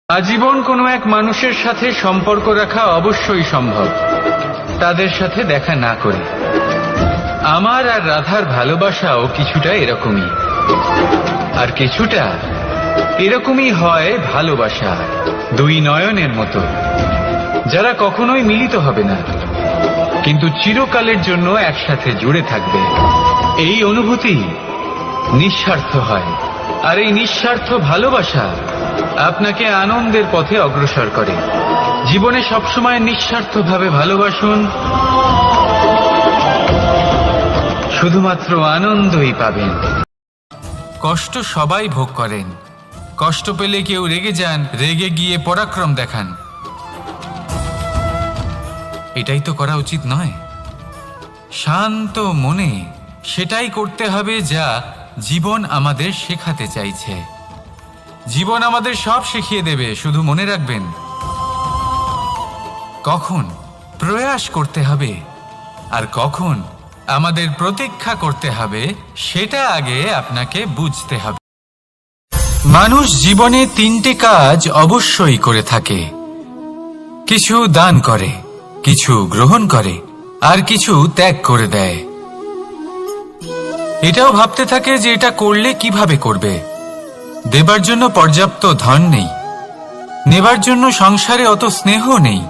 আজীবন কোনো এক মানুষের সাথে সম্পর্ক রাখা অবশ্যই সম্ভব, তাদের সাথে দেখা না করে। আমার আর রাধার ভালোবাসাও কিছুটা এরকমই, আর কিছুটা এরকমই হয় ভালোবাসা দুই নয়নের মতো, যারা কখনোই মিলিত হবে না কিন্তু চিরকালের জন্য একসাথে জুড়ে থাকবে। এই অনুভূতি নিঃস্বার্থ হয়, আর এই নিঃস্বার্থ ভালোবাসা আপনাকে আনন্দের পথে অগ্রসর করে। জীবনে সবসময় নিঃস্বার্থভাবে ভালোবাসুন, শুধুমাত্র আনন্দই পাবেন। কষ্ট সবাই ভোগ করেন, কষ্ট পেলে কেউ রেগে যান, রেগে গিয়ে পরাক্রম দেখান। এটাই তো করা উচিত নয়। শান্ত মনে সেটাই করতে হবে যা জীবন আমাদের শেখাতে চাইছে। জীবন আমাদের সব শিখিয়ে দেবে, শুধু মনে রাখবেন কখন প্রয়াস করতে হবে আর কখন আমাদের প্রতীক্ষা করতে হবে, সেটা আগে আপনাকে বুঝতে হবে। মানুষ জীবনে তিনটে কাজ অবশ্যই করে থাকে, কিছু দান করে, কিছু গ্রহণ করে, আর কিছু ত্যাগ করে দেয়। এটাও ভাবতে থাকে যে এটা করলে কিভাবে করবে। দেবার জন্য পর্যাপ্ত ধন নেই, নেবার জন্য সংসারে অত স্নেহ নেই,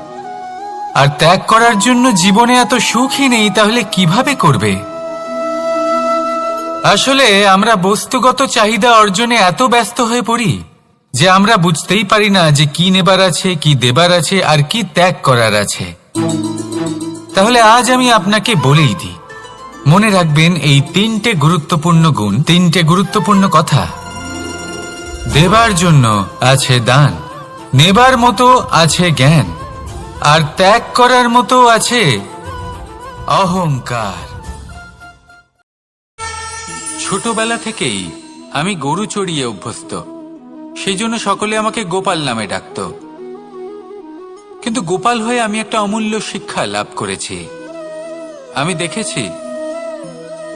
আর ত্যাগ করার জন্য জীবনে এত সুখই নেই, তাহলে কিভাবে করবে? আসলে আমরা বস্তুগত চাহিদা অর্জনে এত ব্যস্ত হয়ে পড়ি যে আমরা বুঝতেই পারি না যে কি নেবার আছে, কি দেবার আছে, আর কি ত্যাগ করার আছে। তাহলে আজ আমি আপনাকে বলেই দিই, মনে রাখবেন এই তিনটে গুরুত্বপূর্ণ গুণ, তিনটে গুরুত্বপূর্ণ কথা। দেবার জন্য আছে দান, নেবার মতো আছে জ্ঞান, আর ত্যাগ করার মতো আছে অহংকার। ছোটবেলা থেকেই আমি গরু চড়িয়ে অভ্যস্ত, সেই জন্য সকলে আমাকে গোপাল নামে ডাকত। কিন্তু গোপাল হয়ে আমি একটা অমূল্য শিক্ষা লাভ করেছি। আমি দেখেছি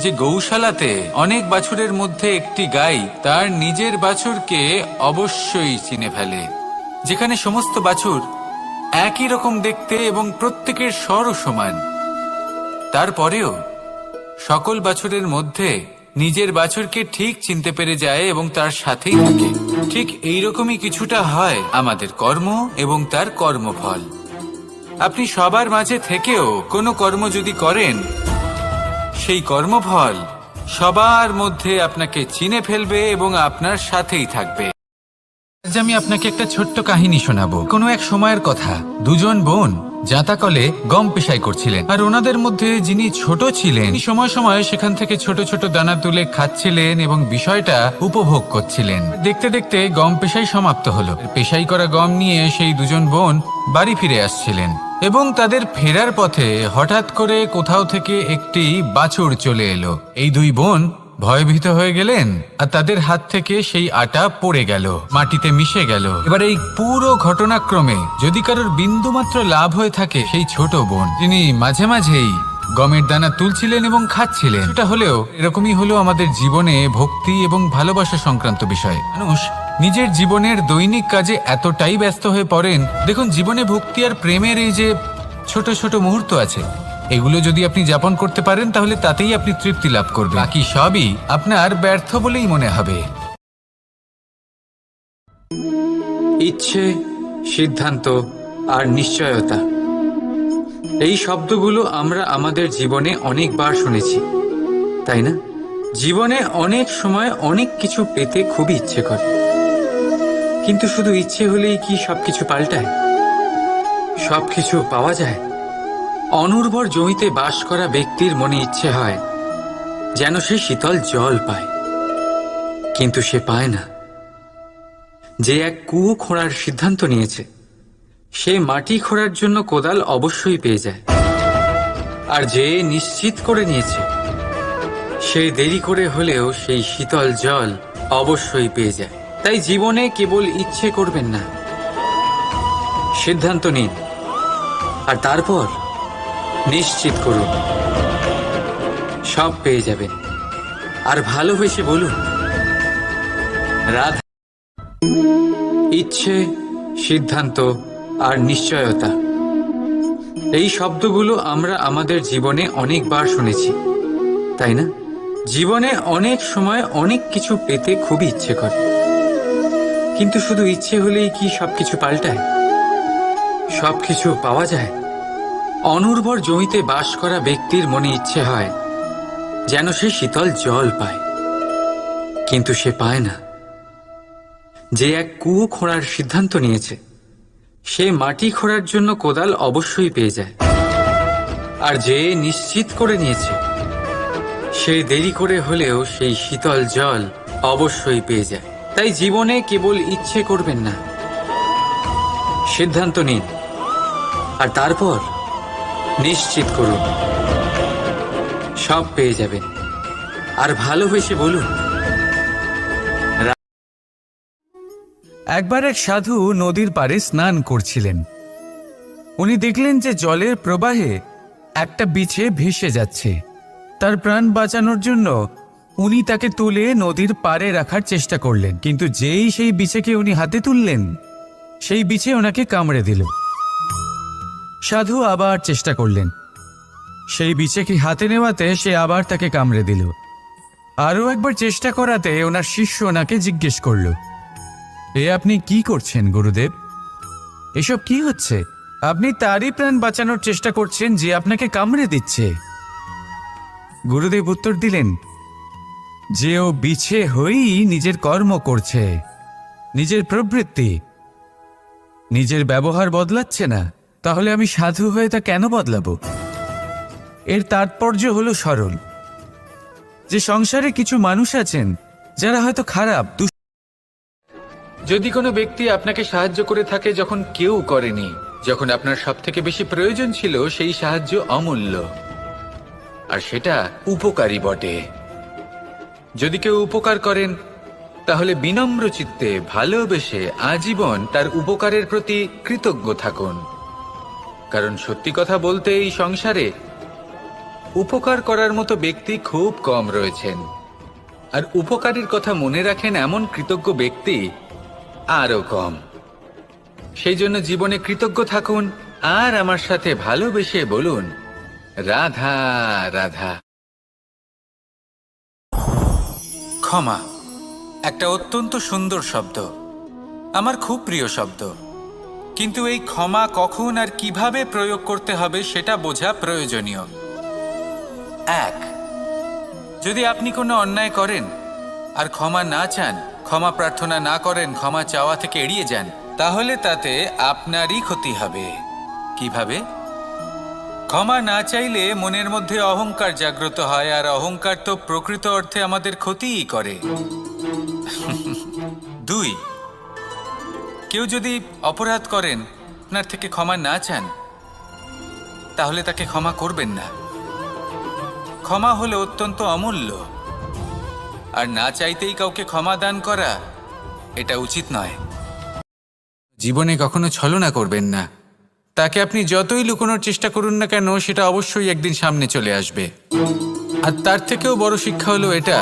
যে গৌশালাতে অনেক বাছুরের মধ্যে একটি গাই তার নিজের বাছুরকে অবশ্যই চিনে ফেলে। যেখানে সমস্ত বাছুর একই রকম দেখতে এবং প্রত্যেকের স্বরও সমান, তারপরেও সকল বাছুরের মধ্যে নিজের বাছুরকে ঠিক চিনতে পেরে যায় এবং তার সাথেই থাকে। ঠিক এইরকমই কিছুটা হয় আমাদের কর্ম এবং তার কর্মফল। আপনি সবার মাঝে থেকেও কোনো কর্ম যদি করেন, সেই কর্মফল সবার মধ্যে আপনাকে চিনে ফেলবে এবং আপনার সাথেই থাকবে। আজ আমি আপনাকে একটা ছোট্ট কাহিনী শোনাবো। কোনো এক সময়ের কথা, দুজন বোন জাঁতাকলে গম পেশাই করছিলেন, আর ওনাদের মধ্যে যিনি ছোট ছিলেন সময় সময় সেখান থেকে ছোট ছোট দানা তুলে খাচ্ছিলেন এবং বিষয়টা উপভোগ করছিলেন। দেখতে দেখতে গম পেশাই সমাপ্ত হলো। পেশাই করা গম নিয়ে সেই দুজন বোন বাড়ি ফিরে আসছিলেন এবং তাদের ফেরার পথে হঠাৎ করে কোথাও থেকে একটি বাছুর চলে এলো। এই দুই বোন ভয়ভীত হয়ে গেলেন, আর তাদের হাত থেকে সেই আটা পড়ে গেল, মাটিতে মিশে গেল। এবার এই পুরো ঘটনাক্রমে যদি কারোর বিন্দুমাত্র লাভ হয়ে থাকে, সেই ছোট বোন তিনি মাঝে মাঝেই গমের দানা তুলছিলেন এবং খাচ্ছিলেন। সেটা হলেও এরকমই হলো আমাদের জীবনে ভক্তি এবং ভালোবাসা সংক্রান্ত বিষয়। মানুষ নিজের জীবনের দৈনিক কাজে এতটাই ব্যস্ত হয়ে পড়েন। দেখুন, জীবনে ভক্তি আর প্রেমের এই যে ছোট ছোট মুহূর্ত আছে, এগুলো যদি আপনি যাপন করতে পারেন তাহলে তাতেই আপনি তৃপ্তি লাভ করবেন। বাকি সবই আপনার ব্যর্থ বলেই মনে হবে। ইচ্ছে, সিদ্ধান্ত আর নিশ্চয়তা, এই শব্দগুলো আমরা আমাদের জীবনে অনেকবার শুনেছি, তাই না? জীবনে অনেক সময় অনেক কিছু পেতে খুবই ইচ্ছে করে, কিন্তু শুধু ইচ্ছে হলেই কি সবকিছু পাল্টায়? সবকিছু পাওয়া যায়? অনুর্বর জমিতে বাস করা ব্যক্তির মনে ইচ্ছে হয় যেন সে শীতল জল পায়, কিন্তু সে পায় না। যে এক কুয়ো খোঁড়ার সিদ্ধান্ত নিয়েছে, সে মাটি খোঁড়ার জন্য কোদাল অবশ্যই পেয়ে যায়, আর যে নিশ্চিত করে নিয়েছে, সে দেরি করে হলেও সেই শীতল জল অবশ্যই পেয়ে যায়। তাই জীবনে কেবল ইচ্ছে করবেন না, সিদ্ধান্ত নিন, আর তারপর নিশ্চিত করুন, সব পেয়ে যাবেন। আর ভালোবেসে বলুন, রাধা। ইচ্ছে, সিদ্ধান্ত আর নিশ্চয়তা, এই শব্দগুলো আমরা আমাদের জীবনে অনেকবার শুনেছি, তাই না? জীবনে অনেক সময় অনেক কিছু পেতে খুবই ইচ্ছে করে, কিন্তু শুধু ইচ্ছে হলেই কি সবকিছু পাল্টায়? সবকিছু পাওয়া যায়? অনুর্বর জমিতে বাস করা ব্যক্তির মনে ইচ্ছে হয় যেন সে শীতল জল পায়, কিন্তু সে পায় না। যে এক কুয়ো খোঁড়ার সিদ্ধান্ত নিয়েছে, সে মাটি খোঁড়ার জন্য কোদাল অবশ্যই পেয়ে যায়। আর যে নিশ্চিত করে নিয়েছে, সে দেরি করে হলেও সেই শীতল জল অবশ্যই পেয়ে যায়। তাই জীবনে কেবল ইচ্ছে করবেন না, সিদ্ধান্ত নিন আর তারপর নিশ্চিত করুন, সব পেয়ে যাবেন। আর ভালোবেসে বলুন। একবার এক সাধু নদীর পাড়ে স্নান করছিলেন। উনি দেখলেন যে জলের প্রবাহে একটা বিছে ভেসে যাচ্ছে। তার প্রাণ বাঁচানোর জন্য উনি তাকে তুলে নদীর পাড়ে রাখার চেষ্টা করলেন, কিন্তু যেই সেই বিছেকে উনি হাতে তুললেন, সেই বিছে ওনাকে কামড়ে দিল। সাধু আবার চেষ্টা করলেন, সেই বিছেকে হাতে নেওয়াতে সে আবার তাকে কামড়ে দিল। আরও একবার চেষ্টা করাতে ওনার শিষ্য ওনাকে জিজ্ঞেস করল, এ আপনি কি করছেন গুরুদেব? এসব কি হচ্ছে? আপনি তারই প্রাণ বাঁচানোর চেষ্টা করছেন যে আপনাকে কামড়ে দিচ্ছে। গুরুদেব উত্তর দিলেন যে ও বিছে হয়েই নিজের কর্ম করছে, নিজের প্রবৃত্তি, নিজের ব্যবহার বদলাচ্ছে না। তাহলে আমি সাধু হয়ে তা কেন বদলাবো? এর তাৎপর্য হলো সরল, যে সংসারে কিছু মানুষ আছেন যারা হয়তো খারাপ। যদি কোনো ব্যক্তি আপনাকে সাহায্য করে থাকে যখন কেউ করেনি, যখন আপনার সবথেকে বেশি প্রয়োজন ছিল, সেই সাহায্য অমূল্য, আর সেটা উপকারী বটে। যদি কেউ উপকার করেন, তাহলে বিনম্র চিত্তে ভালোবেসে আজীবন তার উপকারের প্রতি কৃতজ্ঞ থাকুন। কারণ সত্যি কথা বলতে এই সংসারে উপকার করার মতো ব্যক্তি খুব কম রয়েছেন, আর উপকারীর কথা মনে রাখেন এমন কৃতজ্ঞ ব্যক্তি আরো কম। সেই জন্য জীবনে কৃতজ্ঞ থাকুন আর আমার সাথে ভালোবেসে বলুন, রাধা রাধা। ক্ষমা একটা অত্যন্ত সুন্দর শব্দ, আমার খুব প্রিয় শব্দ, কিন্তু এই ক্ষমা কখন আর কিভাবে প্রয়োগ করতে হবে সেটা বোঝা প্রয়োজনীয়। এক, যদি আপনি কোনো অন্যায় করেন আর ক্ষমা না চান, ক্ষমা প্রার্থনা না করেন, ক্ষমা চাওয়া থেকে এড়িয়ে যান, তাহলে তাতে আপনারই ক্ষতি হবে। কিভাবে? ক্ষমা না চাইলে মনের মধ্যে অহংকার জাগ্রত হয়, আর অহংকার তো প্রকৃত অর্থে আমাদের ক্ষতিই করে। দুই, কেউ যদি অপরাধ করেন, আপনার থেকে ক্ষমা না চান, তাহলে তাকে ক্ষমা করবেন না। ক্ষমা হলো অত্যন্ত অমূল্য, আর না চাইতেই কাউকে ক্ষমা দান করা এটা উচিত নয়। জীবনে কখনো ছলনা করবেন না। তাকে আপনি যতই লুকোনোর চেষ্টা করুন না কেন, সেটা অবশ্যই একদিন সামনে চলে আসবে। আর তার থেকেও বড় শিক্ষা হলো এটা,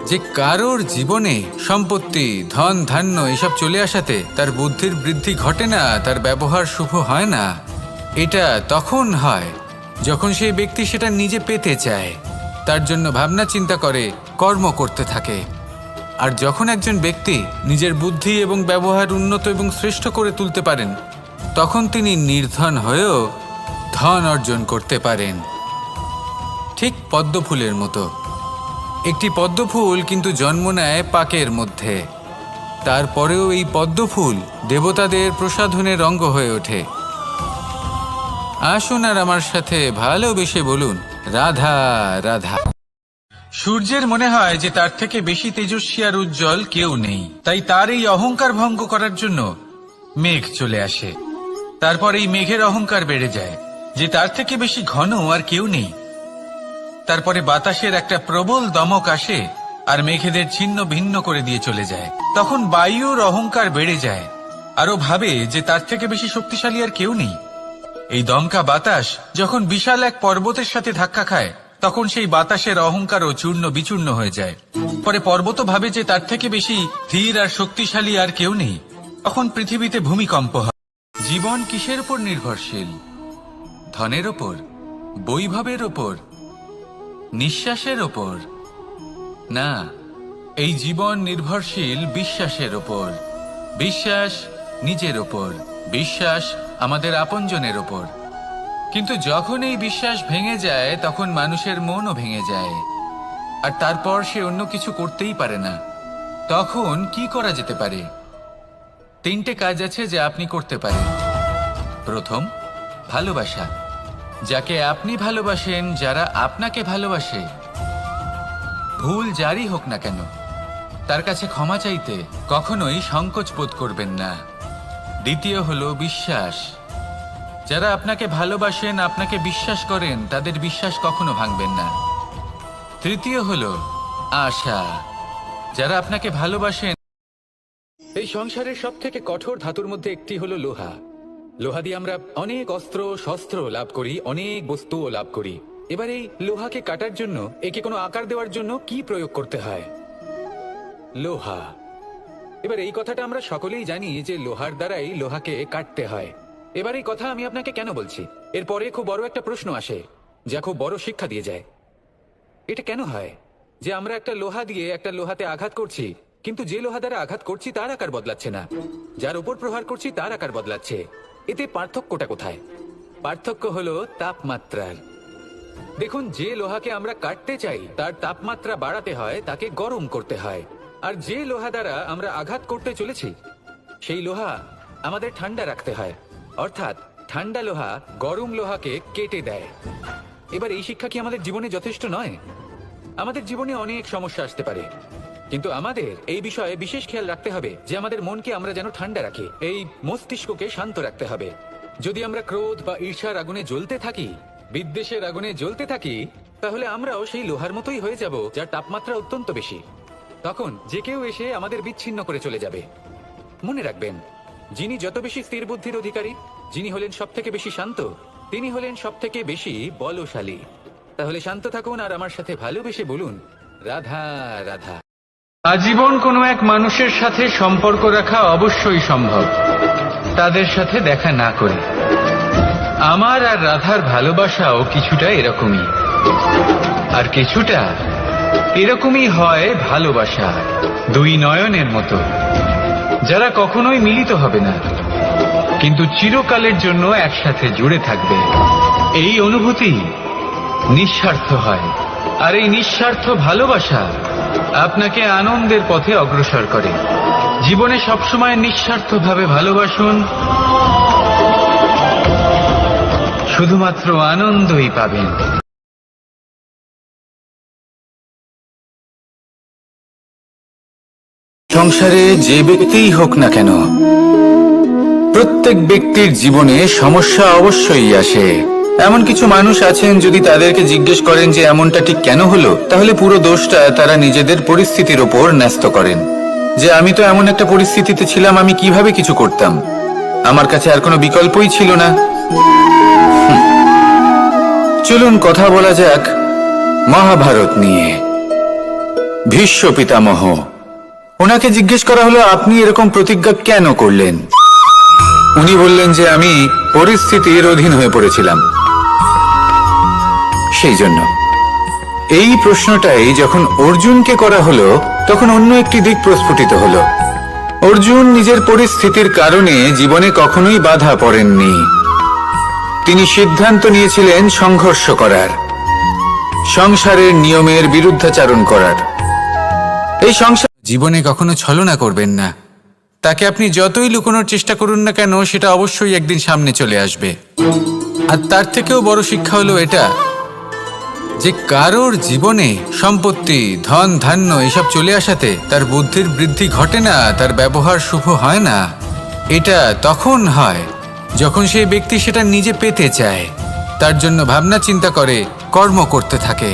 যে কারোর জীবনে সম্পত্তি, ধন ধান্য এসব চলে আসাতে তার বুদ্ধির বৃদ্ধি ঘটে না, তার ব্যবহার শুভ হয় না। এটা তখন হয় যখন সেই ব্যক্তি সেটা নিজে পেতে চায়, তার জন্য ভাবনা চিন্তা করে, কর্ম করতে থাকে। আর যখন একজন ব্যক্তি নিজের বুদ্ধি এবং ব্যবহার উন্নত এবং শ্রেষ্ঠ করে তুলতে পারেন, তখন তিনি নির্ধন হয়েও ধন অর্জন করতে পারেন। ঠিক পদ্মফুলের মতো। একটি পদ্মফুল কিন্তু জন্ম নেয় পাকের মধ্যে, তারপরেও এই পদ্মফুল দেবতাদের প্রসাধনের অঙ্গ হয়ে ওঠে। আসুন আর আমার সাথে ভালোবেসে বলুন, রাধা রাধা। সূর্যের মনে হয় যে তার থেকে বেশি তেজস্বী আর উজ্জ্বল কেউ নেই, তাই তার এই অহংকার ভঙ্গ করার জন্য মেঘ চলে আসে। তারপর এই মেঘের অহংকার বেড়ে যায় যে তার থেকে বেশি ঘন আর কেউ নেই। তারপরে বাতাসের একটা প্রবল দমক আসে আর মেঘেদের ছিন্ন ভিন্ন করে দিয়ে চলে যায়। তখন বায়ুর অহংকার বেড়ে যায়, আরো ভাবে যে তার থেকে বেশি শক্তিশালী আর কেউ নেই। এই দমকা বাতাস যখন বিশাল এক পর্বতের সাথে ধাক্কা খায়, তখন সেই বাতাসের অহংকারও চূর্ণ বিচূর্ণ হয়ে যায়। পরে পর্বত ভাবে যে তার থেকে বেশি ধীর আর শক্তিশালী আর কেউ নেই। তখন পৃথিবীতে ভূমিকম্প হয়। জীবন কিসের উপর নির্ভরশীল? ধনের ওপর, বৈভবের ওপর, নিঃশ্বাসের ওপর? না, এই জীবন নির্ভরশীল বিশ্বাসের ওপর। বিশ্বাস নিজের ওপর, বিশ্বাস আমাদের আপনজনের ওপর। কিন্তু যখন এই বিশ্বাস ভেঙে যায় তখন মানুষের মনও ভেঙে যায়, আর তারপর সে অন্য কিছু করতেই পারে না। তখন কি করা যেতে পারে? 3টে কাজ আছে যা আপনি করতে পারেন। প্রথম, ভালোবাসা। যাকে আপনি ভালোবাসেন, যারা আপনাকে ভালোবাসে, ভুল যারই হোক না কেন, তার কাছে ক্ষমা চাইতে কখনোই সংকোচ বোধ করবেন না। দ্বিতীয় হলো বিশ্বাস। যারা আপনাকে ভালোবাসেন, আপনাকে বিশ্বাস করেন, তাদের বিশ্বাস কখনো ভাঙবেন না। তৃতীয় হলো আশা। যারা আপনাকে ভালোবাসেন। এই সংসারের সব থেকে কঠোর ধাতুর মধ্যে একটি হলো লোহা। লোহা দিয়ে আমরা অনেক অস্ত্র শস্ত্র লাভ করি, অনেক বস্তুও লাভ করি। এবার এই লোহাকে কাটার জন্য, একে কোনো আকার দেওয়ার জন্য কি প্রয়োগ করতে হয়? লোহা। এবার এই কথাটা আমরা সকলেই জানি যে লোহার দ্বারাই লোহাকে কাটতে হয়। এবার এই কথা আমি আপনাকে কেন বলছি? এরপরে খুব বড় একটা প্রশ্ন আসে, যা খুব বড় শিক্ষা দিয়ে যায়। এটা কেন হয় যে আমরা একটা লোহা দিয়ে একটা লোহাতে আঘাত করছি, কিন্তু যে লোহা দ্বারা আঘাত করছি তার আকার বদলাচ্ছে না, যার উপর প্রহার করছি তার আকার বদলাচ্ছে? এতে পার্থক্যটা কোথায়? পার্থক্য হলো তাপমাত্রার। দেখুন, যে লোহাকে আমরা কাটতে চাই তার তাপমাত্রা বাড়াতে হয়, তাকে গরম করতে হয়। আর যে লোহা দ্বারা আমরা আঘাত করতে চলেছি, সেই লোহা আমাদের ঠান্ডা রাখতে হয়। অর্থাৎ ঠান্ডা লোহা গরম লোহাকে কেটে দেয়। এবার এই শিক্ষা কি আমাদের জীবনে যথেষ্ট নয়? আমাদের জীবনে অনেক সমস্যা আসতে পারে, কিন্তু আমাদের এই বিষয়ে বিশেষ খেয়াল রাখতে হবে যে আমাদের মনকে আমরা যেন ঠান্ডা রাখি, এই মস্তিষ্ককে শান্ত রাখতে হবে। যদি আমরা ক্রোধ বা ঈর্ষার আগুনে জ্বলতে থাকি, বিদ্বেষের আগুনে জ্বলতে থাকি, তাহলে আমরাও সেই লোহার মতোই হয়ে যাব, যার তাপমাত্রা অত্যন্ত বেশি। তখন যে কেউ এসে আমাদের বিচ্ছিন্ন করে চলে যাবে। মনে রাখবেন, যিনি যত বেশি স্থির বুদ্ধির অধিকারী, যিনি হলেন সব থেকে বেশি শান্ত, তিনি হলেন সব থেকে বেশি বলশালী। তাহলে শান্ত থাকুন আর আমার সাথে ভালোবেসে বলুন, রাধা রাধা। আজীবন কোনো এক মানুষের সাথে সম্পর্ক রাখা অবশ্যই সম্ভব, তাদের সাথে দেখা না করে। আমার আর রাধার ভালোবাসাও কিছুটা এরকমই, আর কিছুটা এরকমই হয় ভালোবাসা দুই নয়নের মতো, যারা কখনোই মিলিত হবে না, কিন্তু চিরকালের জন্য একসাথে জুড়ে থাকবে। এই অনুভূতি নিঃস্বার্থ হয়, আর এই নিঃস্বার্থ ভালোবাসা আপনাকে আনন্দের পথে অগ্রসর করে। জীবনে সবসময় নিঃস্বার্থভাবে ভালোবাসুন, শুধুমাত্র আনন্দই পাবেন। সংসারে যে ব্যক্তিই হোক না কেন, প্রত্যেক ব্যক্তির জীবনে সমস্যা অবশ্যই আসে। এমন কিছু মানুষ আছেন, যদি তাদেরকে জিজ্ঞেস করেন যে এমনটা ঠিক কেন হলো, তাহলে পুরো দোষটা তারা নিজেদের পরিস্থিতির ওপর ন্যস্ত করেন। যে আমি তো এমন একটা পরিস্থিতিতে ছিলাম, আমি কিভাবে কিছু করতাম, আমার কাছে আর কোনো বিকল্পই ছিল না। চলুন কথা বলা যাক মহাভারত নিয়ে। ভীষ্ম পিতামহ, ওনাকে জিজ্ঞেস করা হলো, আপনি এরকম প্রতিজ্ঞা কেন করলেন? উনি বললেন যে আমি পরিস্থিতির অধীন হয়ে পড়েছিলাম, সেই জন্য। এই প্রশ্নটাই যখন অর্জুনকে করা হলো, তখন অন্য একটি দিক প্রস্ফুটিত হলো। অর্জুন নিজের পরিস্থিতির কারণে জীবনে কখনোই বাধা পড়েননি। তিনি সিদ্ধান্ত নিয়েছিলেন সংঘর্ষ করার, সংসারের নিয়মের বিরুদ্ধাচারণ করার। এই সংসার জীবনে কখনো ছলনা করবেন না। তাকে আপনি যতই লুকোনোর চেষ্টা করুন না কেন, সেটা অবশ্যই একদিন সামনে চলে আসবে। আর তার থেকেও বড় শিক্ষা হলো এটা, যে কারোর জীবনে সম্পত্তি, ধন ধান্য এসব চলে আসাতে তার বুদ্ধির বৃদ্ধি ঘটে না, তার ব্যবহার শুভ হয় না। এটা তখন হয় যখন সেই ব্যক্তি সেটা নিজে পেতে চায়, তার জন্য ভাবনা চিন্তা করে, কর্ম করতে থাকে।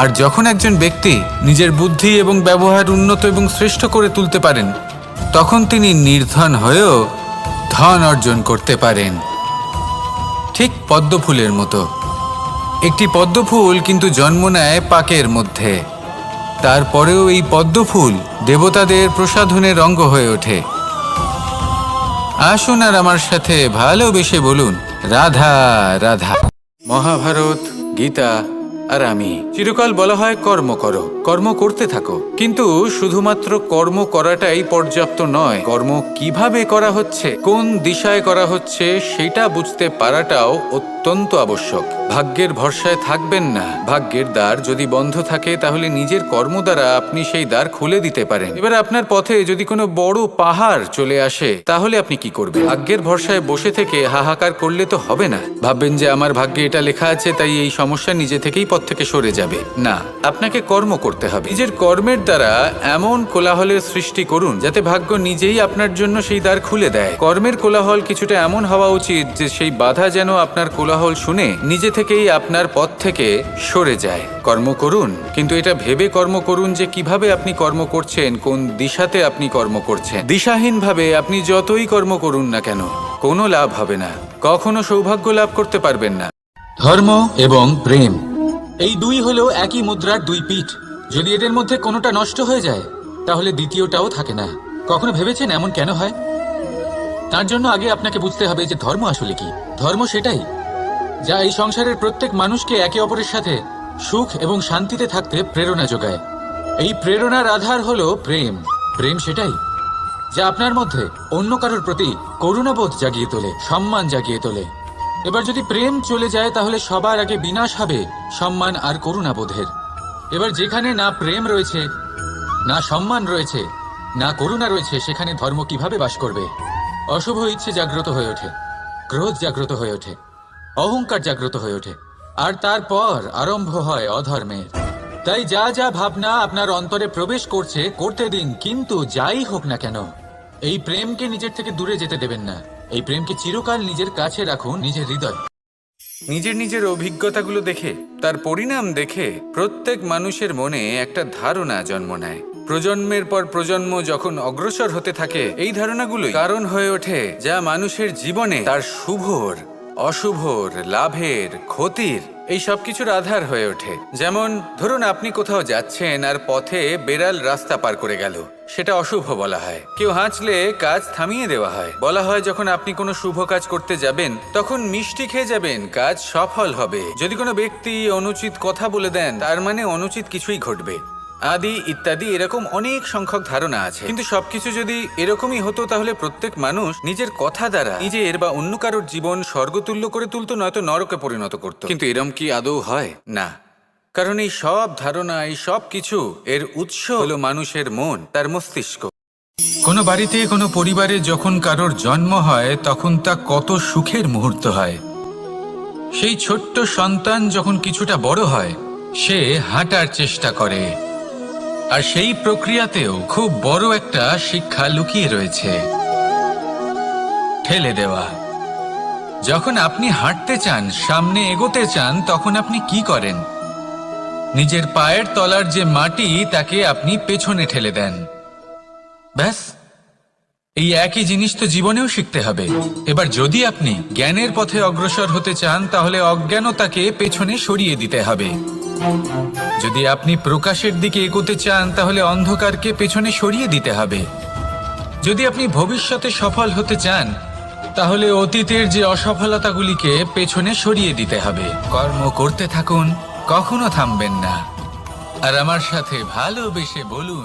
আর যখন একজন ব্যক্তি নিজের বুদ্ধি এবং ব্যবহার উন্নত এবং শ্রেষ্ঠ করে তুলতে পারেন, তখন তিনি নির্ধন হয়েও ধন অর্জন করতে পারেন। ঠিক পদ্মফুলের মতো। একটি পদ্মফুল কিন্তু জন্ম নেয় পাকের মধ্যে, তারপরেও এই পদ্মফুল দেবতাদের প্রসাধনের অঙ্গ হয়ে ওঠে। আসুন আর আমার সাথে ভালোবেসে বলুন, রাধা রাধা। মহাভারত, গীতা আর আমি, চিরকাল বলা হয় কর্ম করো, কর্ম করতে থাকো। কিন্তু শুধুমাত্র কর্ম করাটাই পর্যাপ্ত নয়, কর্ম কিভাবে করা হচ্ছে, কোন দিশায় করা হচ্ছে সেটা বুঝতে পারাটাও অত্যন্ত আবশ্যক। ভাগ্যের ভরসায় থাকবেন না। ভাগ্যের দ্বার যদি বন্ধ থাকে তাহলে নিজের কর্ম দ্বারা আপনি সেই দ্বার খুলে দিতে পারেন। এবার আপনার পথে যদি কোনো বড় পাহাড় চলে আসে তাহলে আপনি কি করবেন? ভাগ্যের ভরসায় বসে থেকে হাহাকার করলে তো হবে না। ভাববেন যে আমার ভাগ্যে এটা লেখা আছে তাই এই সমস্যা নিজে থেকেই পথ থেকে সরে যাবে। না, আপনাকে কর্ম করতে হবে। নিজের কর্মের দ্বারা এমন কোলাহলের সৃষ্টি করুন যাতে ভাগ্য নিজেই আপনার জন্য সেই দ্বার খুলে দেয়। কর্মের কোলাহল কিছুটা এমন হওয়া উচিত যে সেই বাধা যেন আপনার কোলাহল শুনে নিজে থেকেই আপনার পথ থেকে সরে যায়। কর্ম করুন, কিন্তু এটা ভেবে কর্ম করুন যে কিভাবে আপনি কর্ম করছেন, কোন দিশাতে আপনি কর্ম করছেন। দিশাহীনভাবে আপনি যতই কর্ম করুন না কেন কোনো লাভ হবে না, কখনো সৌভাগ্য লাভ করতে পারবেন না। ধর্ম এবং প্রেম, এই দুই হলো একই মুদ্রার দুই পিঠ। যদি এদের মধ্যে কোনোটা নষ্ট হয়ে যায় তাহলে দ্বিতীয়টাও থাকে না। কখনো ভেবেছেন এমন কেন হয়? তার জন্য আগে আপনাকে বুঝতে হবে যে ধর্ম আসলে কি। ধর্ম সেটাই যা এই সংসারের প্রত্যেক মানুষকে একে অপরের সাথে সুখ এবং শান্তিতে থাকতে প্রেরণা যোগায়। এই প্রেরণার আধার হলো প্রেম। প্রেম সেটাই যা আপনার মধ্যে অন্য কারোর প্রতি করুণাবোধ জাগিয়ে তোলে, সম্মান জাগিয়ে তোলে। এবার যদি প্রেম চলে যায় তাহলে সবার আগে বিনাশ হবে সম্মান আর করুণাবোধের। এবার যেখানে না প্রেম রয়েছে, না সম্মান রয়েছে, না করুণা রয়েছে, সেখানে ধর্ম কিভাবে বাস করবে? অশুভ ইচ্ছে জাগ্রত হয়ে ওঠে, ক্রোধ জাগ্রত হয়ে ওঠে, অহংকার জাগ্রত হয়ে ওঠে, আর তারপর আরম্ভ হয় অধর্মের। তাই যা যা ভাবনা আপনার অন্তরে প্রবেশ করছে করতে দিন, কিন্তু যাই হোক না কেন এই প্রেমকে নিজের থেকে দূরে যেতে দেবেন না। এই প্রেমকে চিরকাল নিজের কাছে রাখুন, নিজের হৃদয়। নিজের নিজের অভিজ্ঞতাগুলো দেখে, তার পরিণাম দেখে প্রত্যেক মানুষের মনে একটা ধারণা জন্ম নেয়। প্রজন্মের পর প্রজন্ম যখন অগ্রসর হতে থাকে, এই ধারণাগুলোই কারণ হয়ে ওঠে যা মানুষের জীবনে তার শুভর, অশুভর, লাভের, ক্ষতির এই সব কিছুর আধার হয়ে ওঠে। যেমন ধরুন আপনি কোথাও যাচ্ছেন আর পথে বেড়াল রাস্তা পার করে গেল, সেটা অশুভ বলা হয়। কেউ হাঁচলে কাজ থামিয়ে দেওয়া হয়। বলা হয় যখন আপনি কোনো শুভ কাজ করতে যাবেন তখন মিষ্টি খেয়ে যাবেন, কাজ সফল হবে। যদি কোনো ব্যক্তি অনুচিত কথা বলে দেন তার মানে অনুচিত কিছুই ঘটবে, আদি ইত্যাদি। এরকম অনেক সংখ্যক ধারণা আছে। কিন্তু সবকিছু যদি এরকমই হতো তাহলে প্রত্যেক মানুষ নিজের কথা দ্বারা নিজের বা অন্য কারোর জীবন স্বর্গতুল্য করে তুলতো, নয়তো নরকে পরিণত করত। কিন্তু এরম কি আদৌ হয়? না। কারণ এই সব ধারণা, এই সব কিছু এর উৎস হলো মানুষের মন, তার মস্তিষ্ক। কোনো বাড়িতে, কোনো পরিবারে যখন কারোর জন্ম হয় তখন তা কত সুখের মুহূর্ত হয়। সেই ছোট্ট সন্তান যখন কিছুটা বড় হয় সে হাঁটার চেষ্টা করে, আর সেই প্রক্রিয়াতেও খুব বড় একটা শিক্ষা লুকিয়ে রয়েছে, ঠেলে দেওয়া। যখন আপনি হাঁটতে চান, সামনে এগোতে চান, তখন আপনি কি করেন? নিজের পায়ের তলার যে মাটি তাকে আপনি পেছনে ঠেলে দেন। ব্যাস, এই একই জিনিস তো জীবনেও শিখতে হবে। এবার যদি আপনি জ্ঞানের পথে অগ্রসর হতে চান তাহলে অজ্ঞানতাকে পেছনে সরিয়ে দিতে হবে। যদি আপনি প্রকাশের দিকে এগোতে চান তাহলে অন্ধকারকে পেছনে সরিয়ে দিতে হবে। যদি আপনি ভবিষ্যতে সফল হতে চান তাহলে অতীতের যে অসফলতাগুলিকে পেছনে সরিয়ে দিতে হবে। কর্ম করতে থাকুন, কখনো থামবেন না। আর আমার সাথে ভালোবেসে বলুন,